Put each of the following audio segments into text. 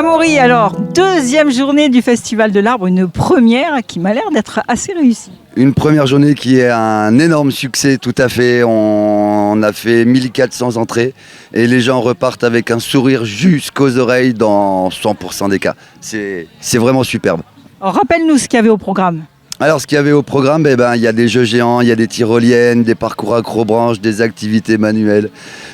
Amaury, alors, deuxième journée du Festival de l'Arbre, une première qui m'a l'air d'être assez réussie. Une première journée qui est un énorme succès, tout à fait. On a fait 1400 entrées et les gens repartent avec un sourire jusqu'aux oreilles dans 100% des cas. C'est vraiment superbe. Alors, rappelle-nous ce qu'il y avait au programme. Alors, ce qu'il y avait au programme, il y a des jeux géants, il y a des tyroliennes, des parcours acrobranches, des activités manuelles,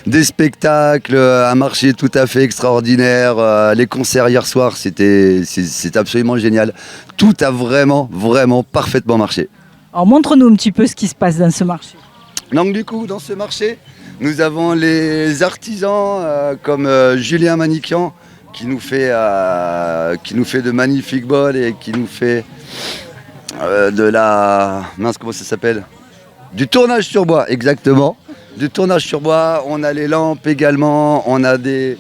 des spectacles, un marché tout à fait extraordinaire. Les concerts hier soir, c'est absolument génial. Tout a vraiment parfaitement marché. Alors, montre-nous un petit peu ce qui se passe dans ce marché. Donc du coup, dans ce marché, nous avons les artisans comme Julien Maniquian qui nous fait de magnifiques bols et qui nous fait comment ça s'appelle ? Du tournage sur bois, exactement. Du tournage sur bois, on a les lampes également, on a des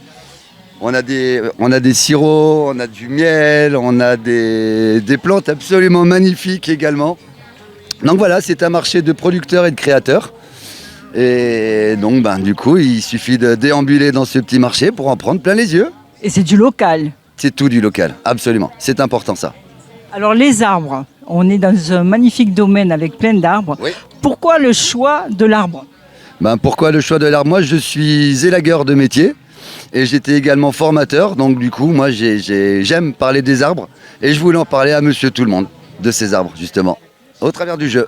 sirops, on a du miel, on a des plantes absolument magnifiques également. Donc voilà, c'est un marché de producteurs et de créateurs. Et donc du coup, il suffit de déambuler dans ce petit marché pour en prendre plein les yeux. Et c'est du local. C'est tout du local, absolument. C'est important ça. Alors les arbres, on est dans un magnifique domaine avec plein d'arbres. Oui. Pourquoi le choix de l'arbre ? Pourquoi le choix de l'arbre ? Moi, je suis élagueur de métier et j'étais également formateur. Donc du coup, moi, j'aime parler des arbres et je voulais en parler à monsieur tout le monde de ces arbres, justement, au travers du jeu.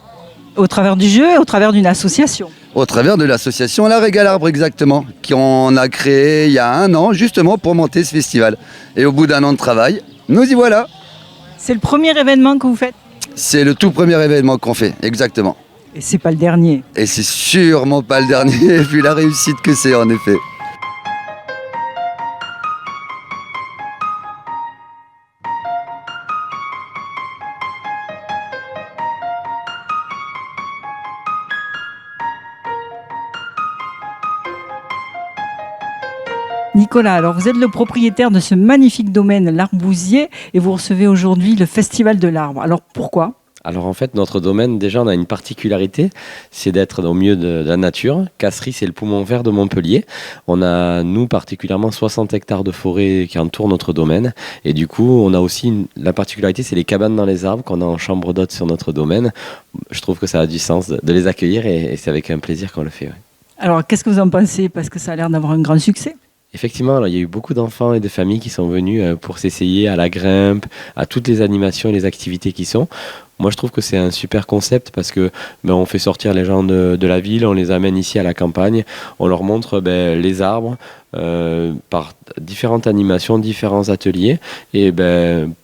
Au travers du jeu et au travers d'une association. Au travers de l'association La Régale Arbre, exactement, qu'on a créé il y a 1 an, justement pour monter ce festival. Et au bout d'1 an de travail, nous y voilà. C'est le premier événement que vous faites ? C'est le tout premier événement qu'on fait, exactement. Et c'est pas le dernier. Et c'est sûrement pas le dernier, vu la réussite que c'est en effet. Nicolas, alors vous êtes le propriétaire de ce magnifique domaine, l'Arbousier, et vous recevez aujourd'hui le Festival de l'Arbre. Alors pourquoi ? Alors en fait, notre domaine, déjà, on a une particularité, c'est d'être au milieu de la nature. Casserie, c'est le poumon vert de Montpellier. On a, nous, particulièrement 60 hectares de forêt qui entourent notre domaine. Et du coup, on a aussi la particularité, c'est les cabanes dans les arbres qu'on a en chambre d'hôtes sur notre domaine. Je trouve que ça a du sens de les accueillir et c'est avec un plaisir qu'on le fait. Ouais. Alors qu'est-ce que vous en pensez ? Parce que ça a l'air d'avoir un grand succès. Effectivement, alors, il y a eu beaucoup d'enfants et de familles qui sont venus pour s'essayer à la grimpe, à toutes les animations et les activités qui sont. Moi, je trouve que c'est un super concept parce que on fait sortir les gens de la ville, on les amène ici à la campagne, on leur montre les arbres par différentes animations, différents ateliers. Et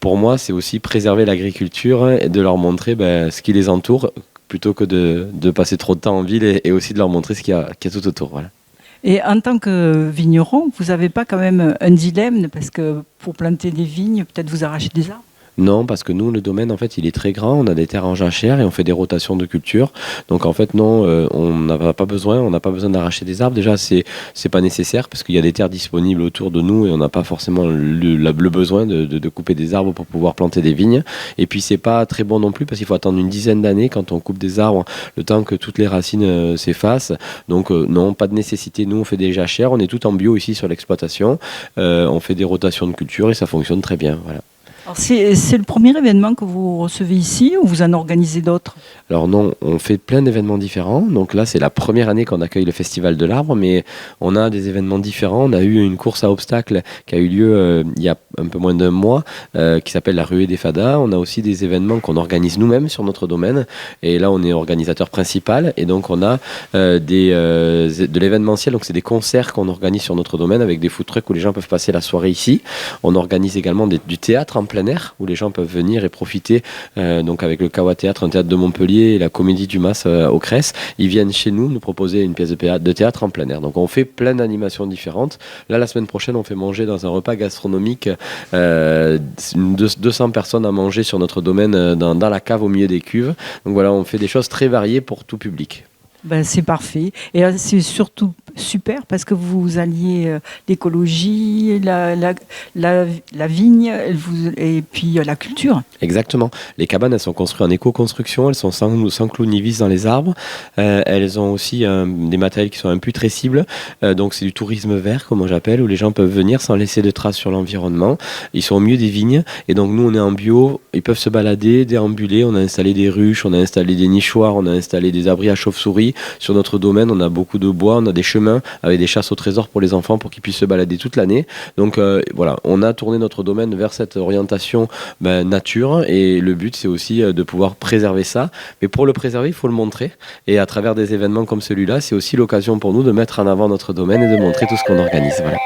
pour moi, c'est aussi préserver l'agriculture et de leur montrer ce qui les entoure plutôt que de passer trop de temps en ville et aussi de leur montrer ce qu'il y a tout autour. Voilà. Et en tant que vigneron, vous n'avez pas quand même un dilemme, parce que pour planter des vignes, peut-être vous arrachez des arbres ? Non, parce que nous, le domaine, en fait, il est très grand. On a des terres en jachère et on fait des rotations de culture. Donc, en fait, non, on n'a pas besoin d'arracher des arbres. Déjà, c'est pas nécessaire parce qu'il y a des terres disponibles autour de nous et on n'a pas forcément le besoin de couper des arbres pour pouvoir planter des vignes. Et puis, c'est pas très bon non plus parce qu'il faut attendre une dizaine d'années quand on coupe des arbres, le temps que toutes les racines s'effacent. Donc, non, pas de nécessité. Nous, on fait des jachères. On est tout en bio ici sur l'exploitation. On fait des rotations de culture et ça fonctionne très bien. Voilà. Alors c'est le premier événement que vous recevez ici ou vous en organisez d'autres ? Alors non, on fait plein d'événements différents. Donc là, c'est la première année qu'on accueille le Festival de l'Arbre, mais on a des événements différents. On a eu une course à obstacles qui a eu lieu il y a un peu moins d'1 mois, qui s'appelle la Ruée des Fadas. On a aussi des événements qu'on organise nous-mêmes sur notre domaine. Et là, on est organisateur principal. Et donc, on a de l'événementiel. Donc, c'est des concerts qu'on organise sur notre domaine avec des food trucks où les gens peuvent passer la soirée ici. On organise également du théâtre en plein air où les gens peuvent venir et profiter. Donc, avec le Kawa Théâtre, un théâtre de Montpellier et la Comédie du Mas au Cress. Ils viennent chez nous proposer une pièce de théâtre en plein air. Donc, on fait plein d'animations différentes. Là, la semaine prochaine, on fait manger dans un repas gastronomique 200 personnes à manger sur notre domaine dans la cave au milieu des cuves. Donc voilà, on fait des choses très variées pour tout public. C'est parfait. Et c'est surtout super parce que vous alliez l'écologie, la vigne et puis la culture. Exactement. Les cabanes, elles sont construites en éco-construction, elles sont sans clous ni vis dans les arbres. Elles ont aussi des matériels qui sont imputrescibles. Donc c'est du tourisme vert, comme j'appelle, où les gens peuvent venir sans laisser de traces sur l'environnement. Ils sont au milieu des vignes. Et donc nous, on est en bio. Ils peuvent se balader, déambuler. On a installé des ruches, on a installé des nichoirs, on a installé des abris à chauves-souris. Sur notre domaine, on a beaucoup de bois, on a des chemins avec des chasses au trésor pour les enfants pour qu'ils puissent se balader toute l'année. Donc voilà, on a tourné notre domaine vers cette orientation nature. Et le but, c'est aussi de pouvoir préserver ça. Mais pour le préserver, il faut le montrer. Et à travers des événements comme celui-là, c'est aussi l'occasion pour nous de mettre en avant notre domaine et de montrer tout ce qu'on organise. Voilà.